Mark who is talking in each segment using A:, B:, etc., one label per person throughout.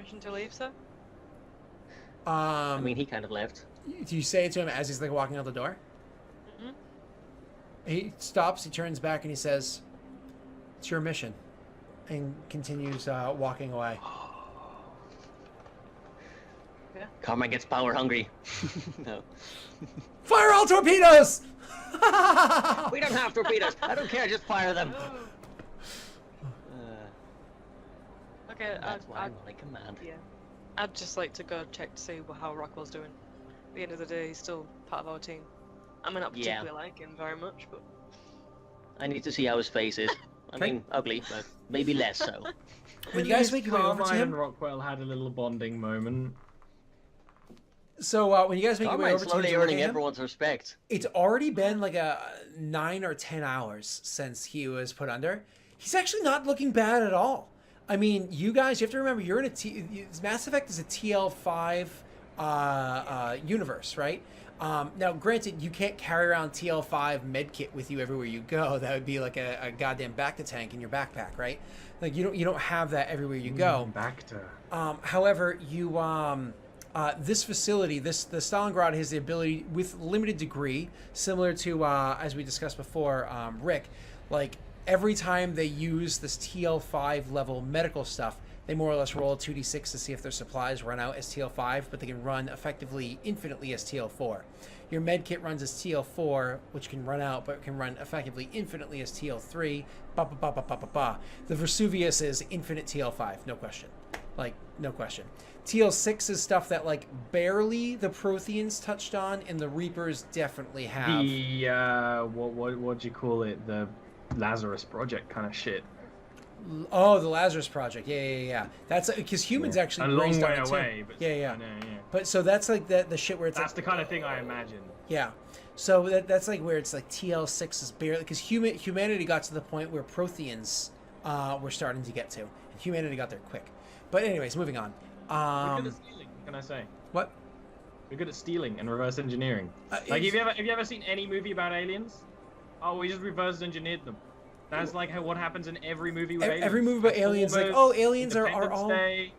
A: permission to leave, sir?
B: I mean, he kind of left.
C: Do you say it to him as he's like walking out the door?
A: Mm-hmm.
C: He stops, he turns back, and he says, "It's your mission," and continues walking away.
A: Yeah.
B: Carmine gets power hungry. No.
C: Fire all torpedoes!
B: We don't have torpedoes. I don't care. Just fire them.
A: Okay,
B: That's why I'm on command.
A: yeah. I'd just like to go check to see how Rockwell's doing. At the end of the day, he's still part of our team. I mean, not particularly like him very much, but...
B: I need to see how his face is. I mean, ugly, but maybe less so.
C: When you guys make your way over to
D: Carmine
C: him,
D: and Rockwell had a little bonding moment.
C: so when you guys make your way
B: Carmine's
C: over to him,
B: slowly
C: to look
B: earning
C: at him,
B: everyone's respect.
C: it's already been like a 9 or 10 hours since he was put under. He's actually not looking bad at all. I mean, you guys, you have to remember, you're in Mass Effect is a TL5 universe, right? Now, granted, you can't carry around TL5 medkit with you everywhere you go. That would be like a goddamn Bacta tank in your backpack, right? Like you don't have that everywhere you go.
D: Bacta.
C: However, you this facility, the Stalingrad has the ability, with limited degree, similar to as we discussed before, Rick, like every time they use this TL5 level medical stuff, they more or less roll a 2d6 to see if their supplies run out as TL5, but they can run effectively infinitely as TL4. Your med kit runs as TL4, which can run out, but can run effectively infinitely as TL3. Ba ba ba ba ba ba ba. The Vesuvius is infinite TL5, no question. Like, no question. TL6 is stuff that, like, barely the Protheans touched on, and the Reapers definitely have.
D: The, what'd you call it? The Lazarus Project kind of shit.
C: Oh, the Lazarus Project. Yeah. That's because humans actually
D: a long
C: raised on
D: way
C: it too.
D: away. But
C: Yeah.
D: I know, yeah.
C: But so that's like the shit where it's
D: That's
C: like,
D: the kind of thing I imagine.
C: yeah. So that's like where it's like TL6 is barely, because humanity got to the point where Protheans were starting to get to, and humanity got there quick. But anyways, moving on.
D: We're good at stealing, what can I say?
C: What?
D: We're good at stealing and reverse engineering. Like, have you ever seen any movie about aliens? Oh, we just reverse engineered them. That's like what happens in every movie with aliens.
C: Every movie about aliens, like, oh, aliens are all.
D: Day.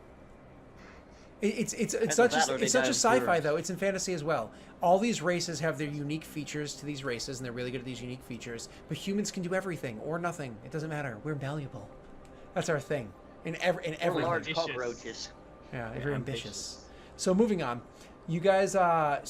C: It's not just sci-fi though. It's in fantasy as well. All these races have their unique features to these races, and they're really good at these unique features. But humans can do everything or nothing. It doesn't matter. We're malleable. That's our thing. In every
B: large cockroaches.
C: Yeah, if you're ambitious. So moving on, you guys.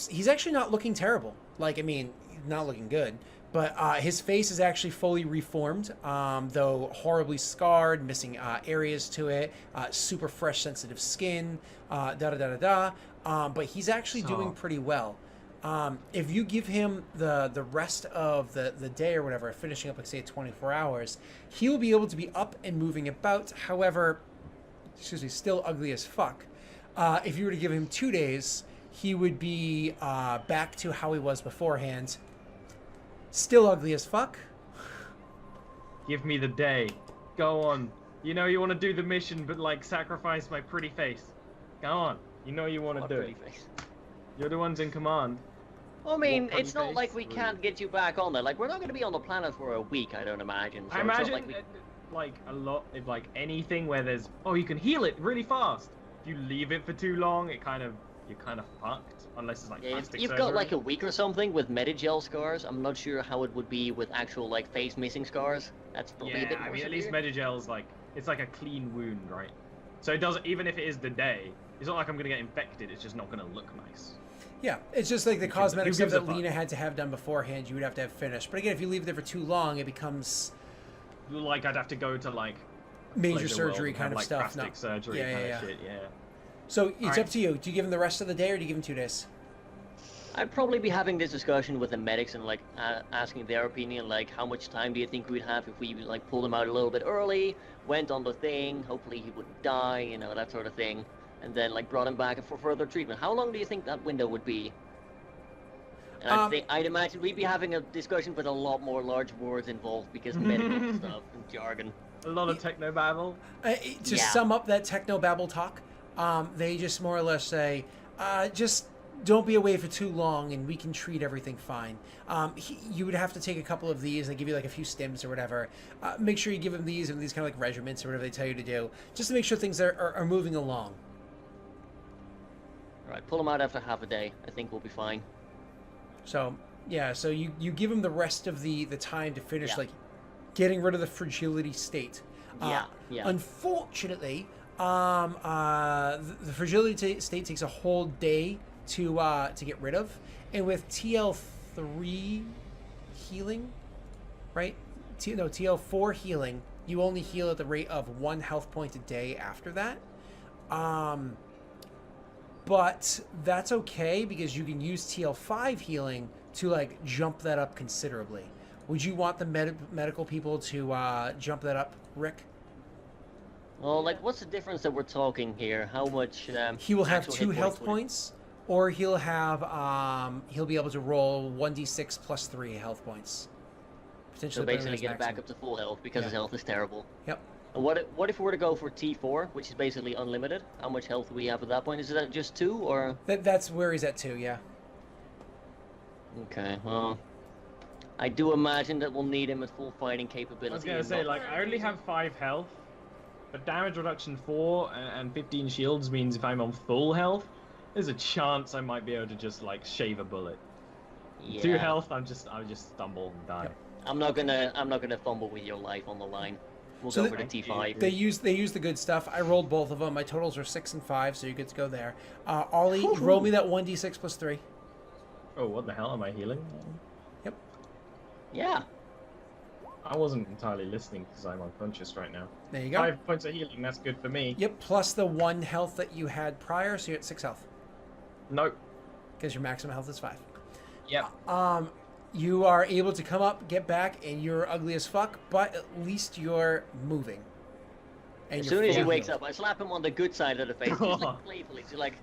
C: He's actually not looking terrible. Like, I mean, not looking good. But his face is actually fully reformed, though horribly scarred, missing areas to it, super fresh, sensitive skin, but he's actually doing pretty well. If you give him the rest of the day or whatever, finishing up, like, say, 24 hours, he will be able to be up and moving about. However, still ugly as fuck. If you were to give him 2 days, he would be back to how he was beforehand. Still ugly as fuck.
D: Give me the day. Go on. You know you want to do the mission, but like sacrifice my pretty face. Go on. You know you want to do it.
B: Face.
D: You're the ones in command.
B: I mean,
D: What
B: it's not
D: face?
B: like we can't get you back on there. Like, we're not going to be on the planet for a week, I don't imagine. So
D: I
B: it's not
D: imagine
B: like we...
D: like a lot, if like anything where there's, oh, you can heal it really fast. If you leave it for too long, you're kind of fucked. Unless it's like plastic
B: you've
D: surgery.
B: got like a week or something with Medigel scars. I'm not sure how it would be with actual like face missing scars. That's probably a bit more
D: I mean, at least
B: severe.
D: Medigel's like, it's like a clean wound, right? So it does, even if it is the day, it's not like I'm gonna get infected. It's just not gonna look nice.
C: Yeah, it's just like the cosmetic
D: who
C: stuff
D: gives a
C: that
D: fuck?
C: Lena had to have done beforehand. You would have to have finished. But again, if you leave it there for too long, it becomes
D: Like I'd have to go to like
C: major
D: Pleasure
C: surgery
D: World and
C: kind
D: have,
C: of
D: like,
C: stuff.
D: plastic surgery
C: Yeah,
D: kind
C: yeah,
D: of shit. Yeah.
C: So it's
D: Alright.
C: up to you. Do you give him the rest of the day, or do you give him 2 days?
B: I'd probably be having this discussion with the medics and like asking their opinion, like how much time do you think we'd have if we like pulled him out a little bit early, went on the thing, hopefully he wouldn't die, you know, that sort of thing, and then like brought him back for further treatment. How long do you think that window would be? And I'd imagine we'd be having a discussion with a lot more large words involved because medical stuff and jargon.
D: A lot of techno babble.
C: To sum up that techno-babble talk, they just more or less say, just don't be away for too long and we can treat everything fine. You would have to take a couple of these. They give you like a few stims or whatever. Make sure you give him these and these kind of like regiments or whatever they tell you to do, just to make sure things are moving along.
B: Alright, pull him out after half a day. I think we'll be fine.
C: So, yeah, so you give him the rest of the time to finish,
B: Yeah.
C: like, getting rid of the fragility state.
B: Yeah.
C: Unfortunately, the fragility state takes a whole day to get rid of. And with TL3 healing, right? TL4 healing, you only heal at the rate of 1 health point a day after that. But that's okay because you can use TL5 healing to like jump that up considerably. Would you want the medical people to jump that up, Rick?
B: Well, like, what's the difference that we're talking here? How much?
C: He will have
B: actual
C: 2
B: hit
C: health
B: would-
C: points, or he'll have he'll be able to roll 1d6 plus 3 health points.
B: So
C: Potentially better than
B: basically
C: his
B: get it back
C: maximum.
B: up to full health because his
C: Yeah.
B: health is terrible.
C: Yep.
B: And what if we were to go for T4, which is basically unlimited? How much health do we have at that point? Is that just 2 or?
C: That's where he's at 2, yeah.
B: Okay, well, I do imagine that we'll need him at full fighting capability.
D: I was gonna
B: and
D: say,
B: not-
D: like, I only have 5 health, but damage reduction 4 and 15 shields means if I'm on full health, there's a chance I might be able to just like shave a bullet.
B: yeah.
D: 2 health, I just stumble and die.
C: Yep.
B: I'm not gonna fumble with your life on the line. We'll
C: So
B: go
C: the-
B: for the T5.
C: They use the good stuff. I rolled both of them. My totals are 6 and 5, so you're good to go there. Ollie, roll me that 1d6 plus 3.
D: Oh, what the hell am I healing?
B: Yeah.
D: I wasn't entirely listening because I'm unconscious right now.
C: There you go.
D: 5 points of healing, that's good for me.
C: Yep, plus the 1 health that you had prior, so you're at 6 health.
D: Nope.
C: Because your maximum health is 5.
D: Yep.
C: You are able to come up, get back, and you're ugly as fuck, but at least you're moving. And
B: As
C: you're
B: soon as he
C: full
B: wakes
C: healed.
B: up, I slap him on the good side of the face. He's like playfully. He's like,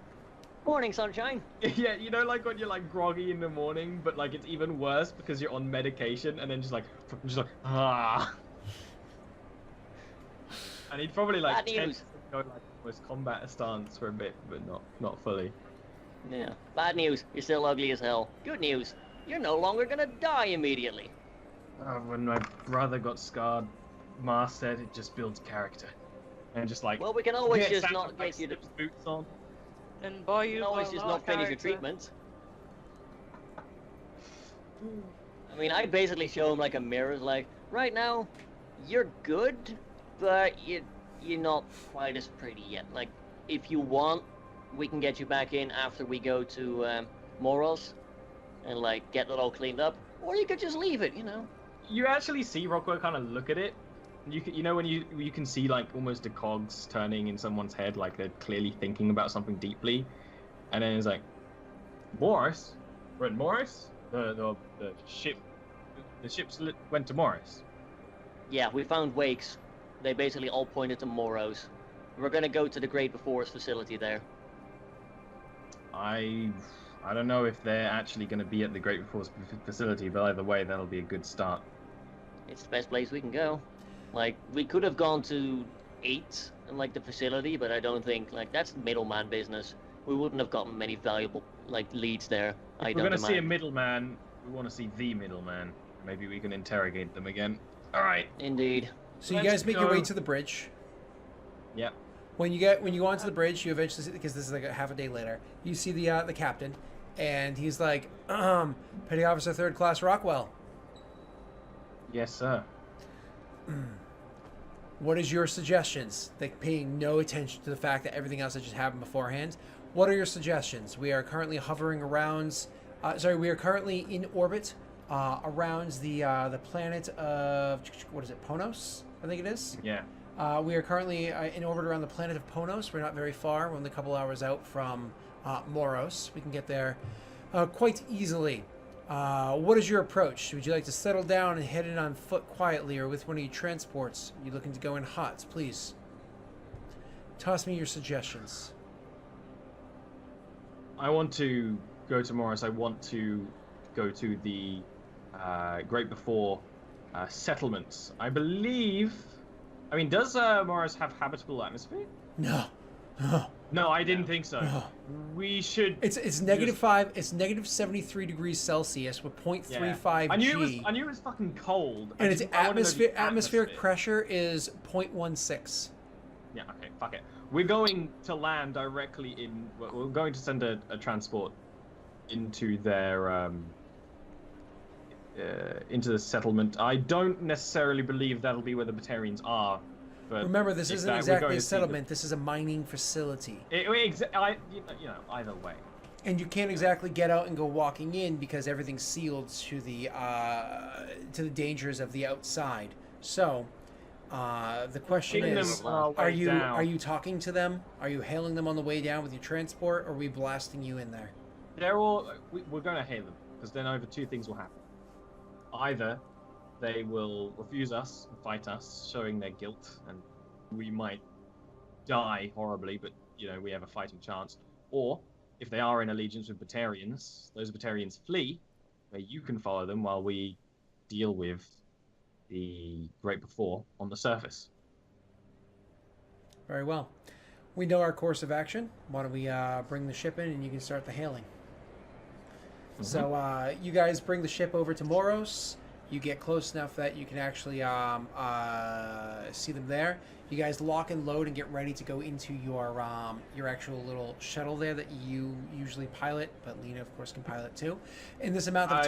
B: "Morning, sunshine."
D: Yeah, you know, like when you're like groggy in the morning, but like it's even worse because you're on medication, and then just like ah. And he'd probably like
B: Bad
D: tend
B: news.
D: to go like almost combat stance for a bit, but not fully.
B: Yeah. Bad news. You're still ugly as hell. Good news. You're no longer gonna die immediately.
D: When my brother got scarred, Ma said it just builds character, and just like
B: Well, we can always
D: get
B: just
D: Santa
B: not
D: like
B: get you to.
D: slips boots on.
A: And boy,
B: We
A: you
B: can always
A: got a
B: just
A: lot
B: not
A: of
B: finish your
A: character.
B: treatment. I mean, I basically show him like a mirror, like, right now, you're good, but you're not quite as pretty yet. Like, if you want, we can get you back in after we go to Moros, and like get that all cleaned up, or you could just leave it, you know.
D: You actually see Rockwell kind of look at it. You know when you can see like almost the cogs turning in someone's head, like they're clearly thinking about something deeply, and then it's like, Morris, we're in Morris. The ships went to Morris.
B: Yeah, we found wakes. They basically all pointed to Moros. We're gonna go to the Great Before facility there.
D: I don't know if they're actually going to be at the Great Force facility, but either way, that'll be a good start.
B: It's the best place we can go. Like, we could have gone to 8 and like the facility, but I don't think like that's middleman business. We wouldn't have gotten many valuable like leads there.
D: If we're going to see a middleman, we want to see the middleman. Maybe we can interrogate them again. All right.
B: Indeed.
C: So you
D: Let's
C: guys make your way
D: go.
C: to the bridge.
D: Yep.
C: When you go onto the bridge, you eventually see, because this is like a half a day later, you see the captain, and he's like, Petty Officer 3rd Class Rockwell,
D: Yes, sir.
C: what is your suggestions? Like paying no attention to the fact that everything else that just happened beforehand. What are your suggestions? We are currently hovering around. We are currently in orbit around the planet of what is it? Ponos, I think it is.
D: Yeah.
C: We are currently in orbit around the planet of Ponos. We're not very far. We're only a couple hours out from Moros. We can get there quite easily. What is your approach? Would you like to settle down and head in on foot quietly, or with one of your transports? Are you looking to go in hot? Please toss me your suggestions.
D: I want to go to Morris. I want to go to the Great Before settlements. I believe. I mean, does Morris have habitable atmosphere?
C: No.
D: No, I didn't think so.
C: No.
D: We should.
C: It's -5. It's -73 degrees Celsius with 0.35
D: I knew
C: G.
D: it was fucking cold.
C: And its
D: I wanna know the
C: atmospheric pressure is 0.16.
D: Yeah. Okay. Fuck it. we're going to land directly in. We're going to send a transport into their into the settlement. I don't necessarily believe that'll be where the Batarians are. But
C: remember, this isn't exactly a settlement. This is a mining facility.
D: Either way.
C: And you can't exactly get out and go walking in because everything's sealed to the dangers of the outside. So, the question is, are you talking to them? Are you hailing them on the way down with your transport, or are we blasting you in there?
D: We're going to hail them, because then either two things will happen. Either they will refuse us and fight us, showing their guilt, and we might die horribly, but we have a fighting chance. Or if they are in allegiance with Batarians, those Batarians flee, where you can follow them while we deal with the Great Before on the surface.
C: Very well. We know our course of action. Why don't we bring the ship in and you can start the hailing. Mm-hmm. So you guys bring the ship over to Moros. You get close enough that you can actually see them there. You guys lock and load and get ready to go into your actual little shuttle there that you usually pilot, but Lena, of course, can pilot too. In this amount of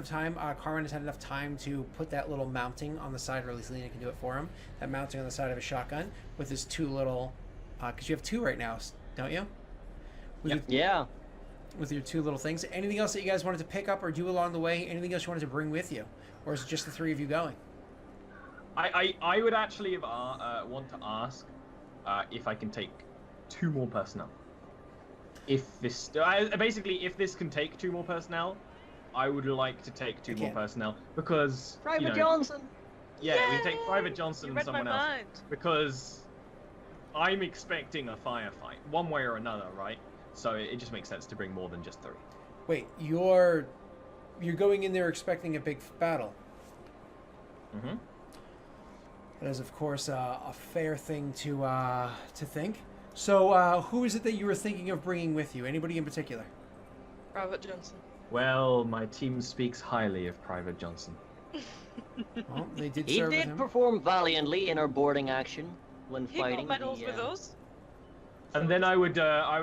C: time, Carmen has had enough time to put that little mounting on the side, or at least Lena can do it for him. That mounting on the side of a shotgun with his two little, because you have two right now, don't you?
B: Yeah.
C: With your two little things. Anything else that you guys wanted to pick up or do along the way? Anything else you wanted to bring with you? Or is it just the three of you going?
D: I would actually want to ask if I can take two more personnel. If this can take two more personnel, I would like to take two more personnel, because
B: Private Johnson.
D: Yeah,
A: Yay!
D: we take Private Johnson and someone else, because I'm expecting a firefight one way or another, right? So it just makes sense to bring more than just three.
C: Wait, you're going in there expecting a big battle.
D: Mm-hmm.
C: That is, of course, a fair thing to think. So, who is it that you were thinking of bringing with you? Anybody in particular?
A: Private Johnson.
D: Well, my team speaks highly of Private Johnson.
C: Well, they did.
B: He did perform valiantly in our boarding action when fighting.
A: He got medals with us.
D: And then I would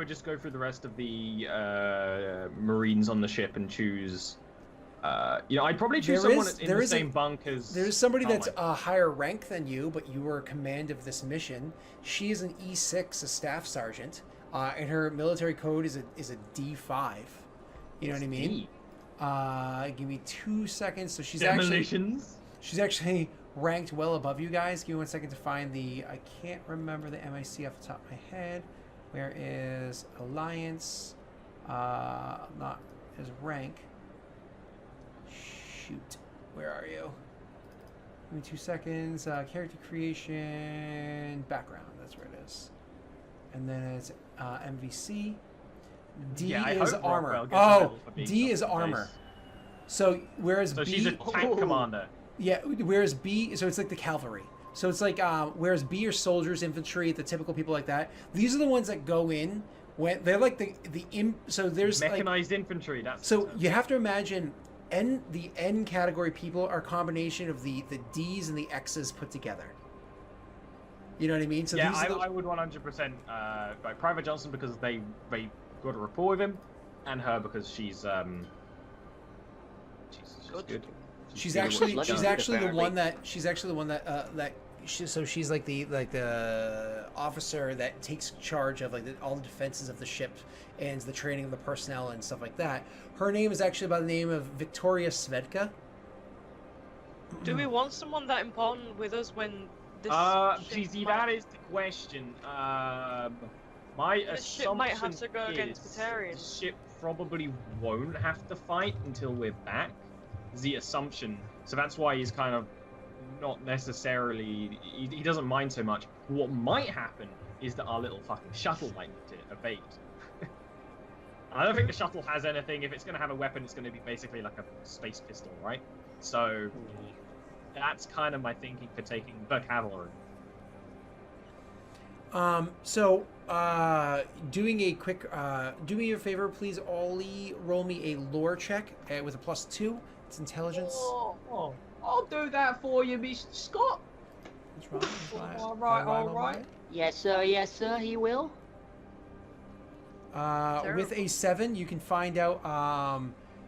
D: just go through the rest of the Marines on the ship and choose. I'd probably choose someone in the same bunk as.
C: There's somebody that's a higher rank than you, but you were in command of this mission. She is an E6, a staff sergeant, and her military code is a D5. You know what I mean? Give me 2 seconds. So she's actually ranked well above you guys. Give me 1 second to find I can't remember the MIC off the top of my head. Where is Alliance? Not his rank. Shoot. Where are you? Give me 2 seconds. Character creation. Background. That's where it is. And then it's MVC. D is armor. D is armor. So whereas B,
D: she's a tank commander.
C: Yeah, whereas B, so it's like the cavalry. So it's like whereas B are soldiers, infantry, the typical people like that. These are the ones that go in when they're like so there's
D: mechanized infantry. That's
C: so you have to imagine the N category people are a combination of the D's and the X's put together. You know what I mean? So
D: yeah, I would 100% like Private Johnson, because they got a rapport with him, and her because she's good.
C: She's actually the one that she's like the officer that takes charge of all the defenses of the ship and the training of the personnel and stuff like that. Her name is actually by the name of Victoria Svedka.
A: Do we want someone that important with us when this?
D: That is the question. My assumption
A: might have to go against Batarians.
D: The ship probably won't have to fight until we're back. Is the assumption. So that's why he's kind of not necessarily. He doesn't mind so much. What might happen is that our little fucking shuttle might need to evade. I don't think the shuttle has anything. If it's going to have a weapon, it's going to be basically like a space pistol, right? So that's kind of my thinking for taking the cavalry.
C: Doing a quick, do me a favor, please, Ollie. Roll me a lore check with a +2. It's intelligence.
E: I'll do that for you, Mr. Scott.
C: That's right.
E: All right.
B: Yes, sir, he will.
C: With a 7, you can find out,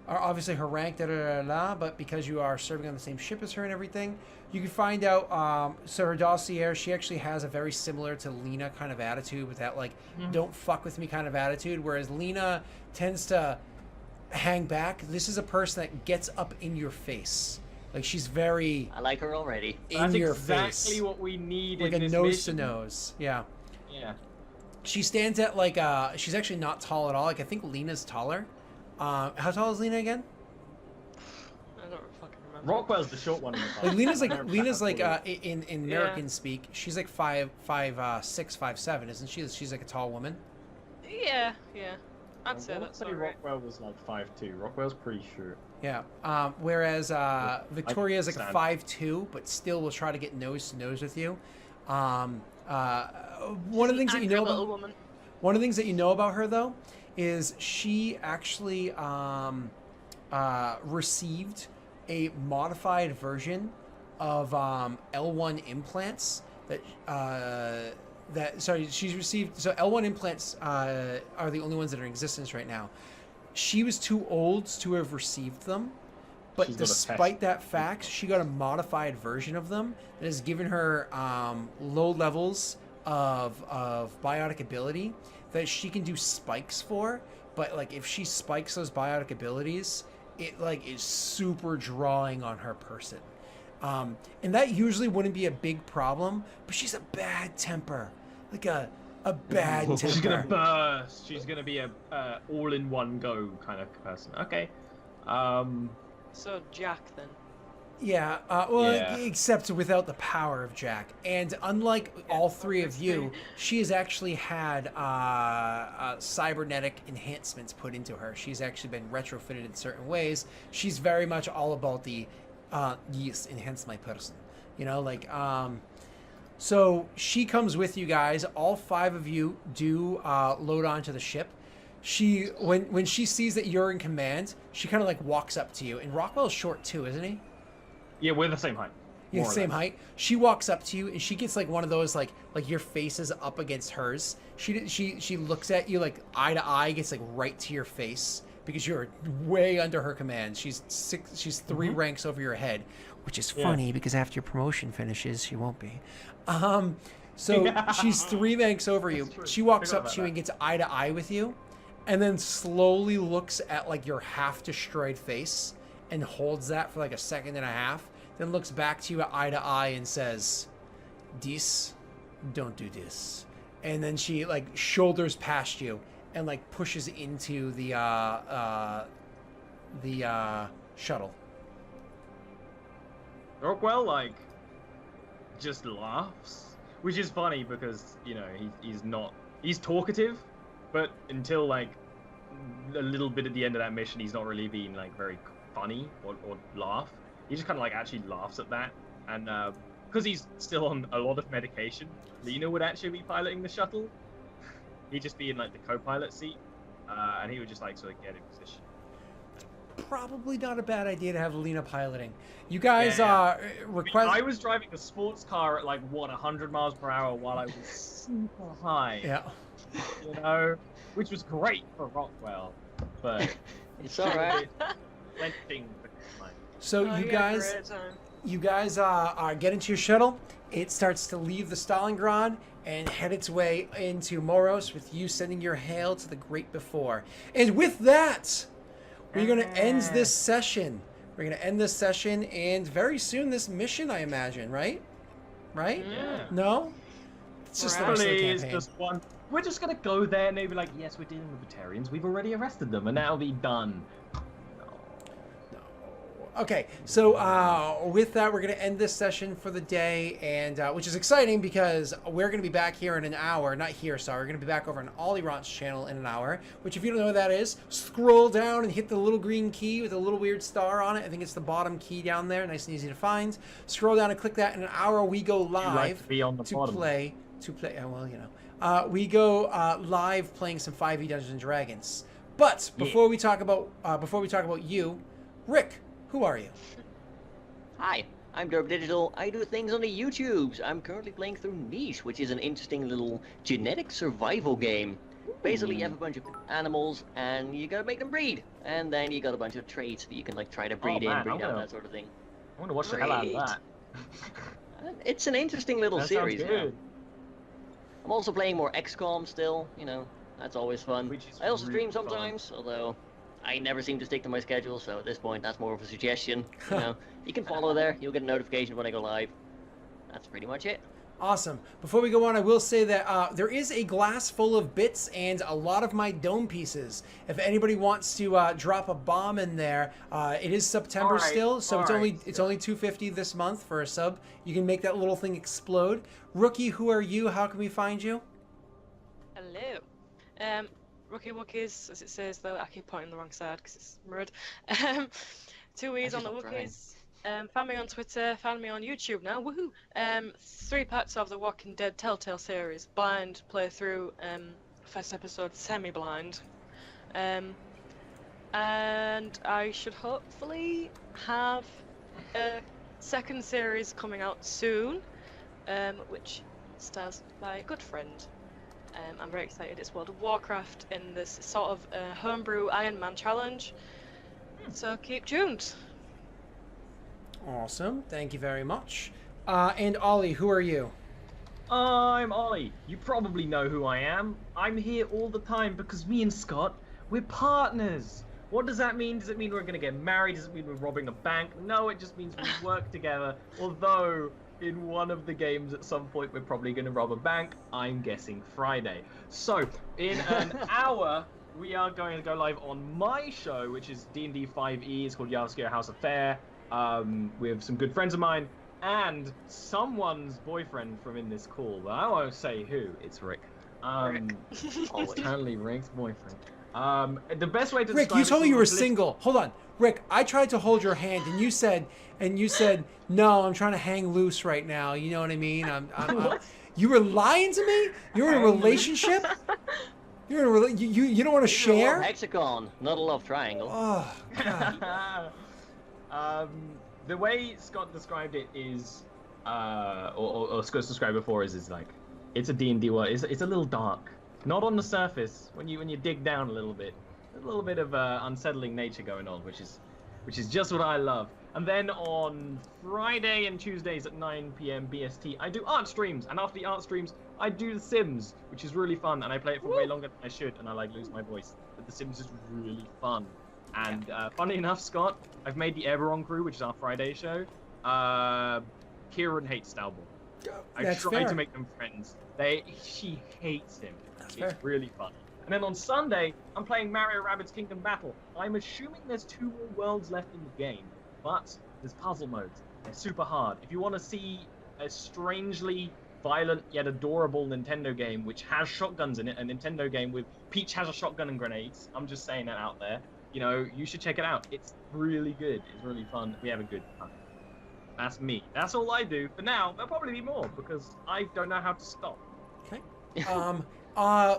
C: obviously her rank, but because you are serving on the same ship as her and everything, you can find out, so her dossier, she actually has a very similar to Lena kind of attitude with that, like, don't fuck with me kind of attitude, whereas Lena tends to hang back. This is a person that gets up in your face. Like, she's very...
B: I like her already.
C: In your face.
D: That's exactly what we need
C: like
D: in this
C: a nose
D: mission.
C: to nose. Yeah.
D: Yeah.
C: She stands at, like, she's actually not tall at all. Like, I think Lena's taller. How tall is Lena again?
A: I don't fucking remember.
D: Rockwell's the short one in the
C: Like,
D: class.
C: Lena's like in American speak, she's like 5'6", 5'7", isn't she? She's like a tall woman.
A: Yeah. I'd say
D: I
A: that's
D: say
A: alright.
D: Rockwell was like 5'2". Rockwell's pretty short.
C: Yeah. Whereas Victoria's like
D: understand.
C: 5'2", but still will try to get nose to nose with you. One of the things that you know
A: little
C: about
A: woman.
C: one of the things that you know about her though is she actually received a modified version of L1 implants she's received. So L1 implants are the only ones that are in existence right now. She was too old to have received them, but
D: She's got a
C: despite
D: test.
C: that fact, she got a modified version of them that has given her low levels of biotic ability that she can do spikes for. But like if she spikes those biotic abilities, it like is super drawing on her person. And that usually wouldn't be a big problem, but she's a bad temper. Like a bad temper.
D: She's gonna burst. She's gonna be a all-in-one go kind of person. Okay.
A: So Jack then.
C: Yeah,
D: Yeah.
C: except without the power of Jack. And unlike all three of you, she has actually had cybernetic enhancements put into her. She's actually been retrofitted in certain ways. She's very much all about the, yes, enhance my person. You know, like, so she comes with you guys. All 5 of you do load onto the ship. She, when she sees that you're in command, she kind of like walks up to you. And Rockwell's short too, isn't he?
D: Yeah, we're the same height.
C: You're
D: More
C: the
D: or
C: same
D: less.
C: height. She walks up to you and she gets like one of those like your face is up against hers. She looks at you like eye to eye, gets like right to your face because you're way under her command. She's 3 ranks over your head, which is funny because after your promotion finishes, she won't be. So she's 3 ranks over you.
D: true.
C: She walks
D: Forgot
C: up to you
D: about
C: and gets eye to eye with you, and then slowly looks at like your half destroyed face and holds that for like a second and a half, then looks back to you at eye to eye and says, "This, don't do this." And then she like shoulders past you and like pushes into the shuttle.
D: Rockwell like just laughs, which is funny because you know he's talkative, but until like a little bit at the end of that mission, he's not really being like very funny or laugh. He just kind of like actually laughs at that, and because he's still on a lot of medication, Lena would actually be piloting the shuttle. He'd just be in like the co-pilot seat, and he would just like sort of get in position.
C: Probably not a bad idea to have Lena piloting. You guys request.
D: I was driving a sports car at like what 100 miles per hour while I was super high.
C: Yeah.
D: You know, which was great for Rockwell, but
B: It's all right.
C: So
A: Oh,
C: you
A: had a
C: guys.
A: great time.
C: You guys get into your shuttle. It starts to leave the Stalingrad and head its way into Moros, with you sending your hail to the great before. And with that, we're going to end this session. We're going to end this session, and very soon this mission, I imagine, right? Right?
D: Yeah.
C: No? It's just the rest of the
D: Probably is
C: campaign.
D: just one. We're just gonna go there and they'll be like, yes, we're dealing with Batarians. We've already arrested them, and that'll be done.
C: Okay, so with that, we're going to end this session for the day, and which is exciting because we're going to be back here in an hour. Not here, sorry. We're going to be back over on Ollie Ront's channel in an hour, which if you don't know what that is, scroll down and hit the little green key with a little weird star on it. I think it's the bottom key down there, nice and easy to find. Scroll down and click that. In an hour, we go live
D: like to be on the bottom.
C: play. Well, you know. We go live playing some 5e Dungeons and Dragons. But before we talk about you, Rick, who are you?
B: Hi, I'm Derb Digital. I do things on the YouTubes. I'm currently playing through Niche, which is an interesting little genetic survival game. Basically, you have a bunch of animals, and you gotta make them breed. And then you got a bunch of traits that you can like try to breed in, breed out, that sort of thing.
D: I want to watch the hell out of that.
B: It's an interesting little
D: That
B: series.
D: sounds good.
B: I'm also playing more XCOM still, you know, that's always fun. I also stream sometimes, although I never seem to stick to my schedule, so at this point that's more of a suggestion. You know, you can follow there, you'll get a notification when I go live. That's pretty much it.
C: Awesome. Before we go on, I will say that there is a glass full of bits and a lot of my dome pieces. If anybody wants to drop a bomb in there, it is September still, so it's only $2.50 this month for a sub. You can make that little thing explode. Rookie, who are you? How can we find you?
A: Hello. Rookie Wookies, as it says though. I keep pointing the wrong side because it's mirrored. 2 E's on the Wookies. Find me on Twitter, find me on YouTube now, woohoo! 3 parts of the Walking Dead Telltale series, blind playthrough, first episode semi-blind. And I should hopefully have a second series coming out soon, which stars my good friend. I'm very excited. It's World of Warcraft in this sort of homebrew Iron Man challenge, so keep tuned.
C: Awesome. Thank you very much. And Ollie, who are you?
D: I'm Ollie. You probably know who I am. I'm here all the time because me and Scott, we're partners. What does that mean? Does it mean we're going to get married? Does it mean we're robbing a bank? No, it just means we work together. Although, in one of the games at some point we're probably going to rob a bank. I'm guessing Friday. So, in an hour, we are going to go live on my show, which is D&D 5e. It's called Yasuke House Affair. With some good friends of mine and someone's boyfriend from in this call, but I won't say who. It's Rick. It's totally Rick's boyfriend. The best way to
C: Rick, you told me you were single. Hold on, Rick. I tried to hold your hand, and you said, no, I'm trying to hang loose right now. You know what I mean? You were lying to me. You're in a relationship. You're in a you don't want to share.
B: Hexagon, not a love triangle.
C: Oh God.
D: The way Scott described it is, or Scott's described before is like, it's a D&D world. It's a little dark, not on the surface. When you dig down a little bit of unsettling nature going on, which is just what I love. And then on Friday and Tuesdays at 9 p.m. BST, I do art streams, and after the art streams, I do The Sims, which is really fun, and I play it for way longer than I should, and I like lose my voice. But The Sims is really fun. And funny enough, Scott, I've made the Eberron crew, which is our Friday show. Kieran hates Stauble. I tried to make them friends. She hates him. It's really fun. And then on Sunday, I'm playing Mario Rabbids Kingdom Battle. I'm assuming there's 2 more worlds left in the game, but there's puzzle modes. They're super hard. If you want to see a strangely violent yet adorable Nintendo game which has shotguns in it, a Nintendo game with Peach has a shotgun and grenades, I'm just saying that out there. You know, you should check it out. It's really good. It's really fun. We have a good time. That's me. That's all I do. For now, there'll probably be more because I don't know how to stop.
C: Okay.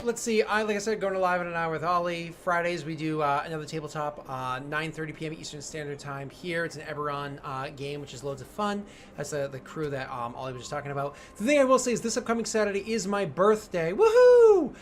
C: Let's see. Like I said, going to live in an hour with Ollie. Fridays we do another tabletop, 9:30 p.m. Eastern Standard Time. Here it's an Eberron game, which is loads of fun. That's the crew that Ollie was just talking about. The thing I will say is this upcoming Saturday is my birthday. Woohoo!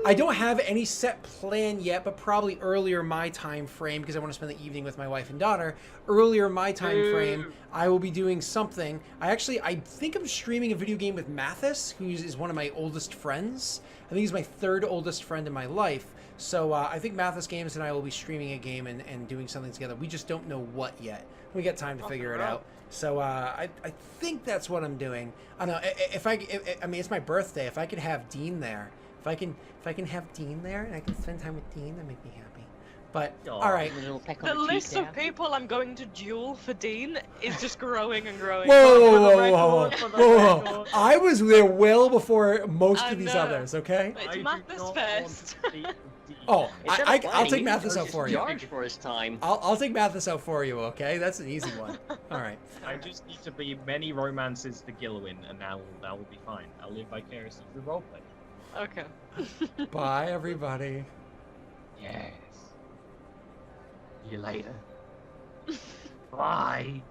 C: I don't have any set plan yet, but probably earlier my time frame because I want to spend the evening with my wife and daughter. Earlier my time frame, I will be doing something. I think I'm streaming a video game with Mathis, who is one of my oldest friends. I think he's my 3rd oldest friend in my life. So I think Mathis Games and I will be streaming a game and doing something together. We just don't know what yet. We got time to figure it out. So I think that's what I'm doing. I don't know. I mean, it's my birthday. If I could have Dean there, if I can have Dean there and I can spend time with Dean, that make me happy. But all right,
A: the list of people I'm going to duel for Dean is just growing and growing.
C: Whoa. I was there well before most of these others. Okay.
A: It's Mathis first.
C: Oh, I'll take Mathis out for you.
B: For his time.
C: I'll take Mathis out for you. Okay, that's an easy one. All right.
D: I just need to be many romances for Gilwin, and that will be fine. I'll live vicariously through roleplay.
A: Okay.
C: Bye, everybody.
D: Yes. See you later. Bye.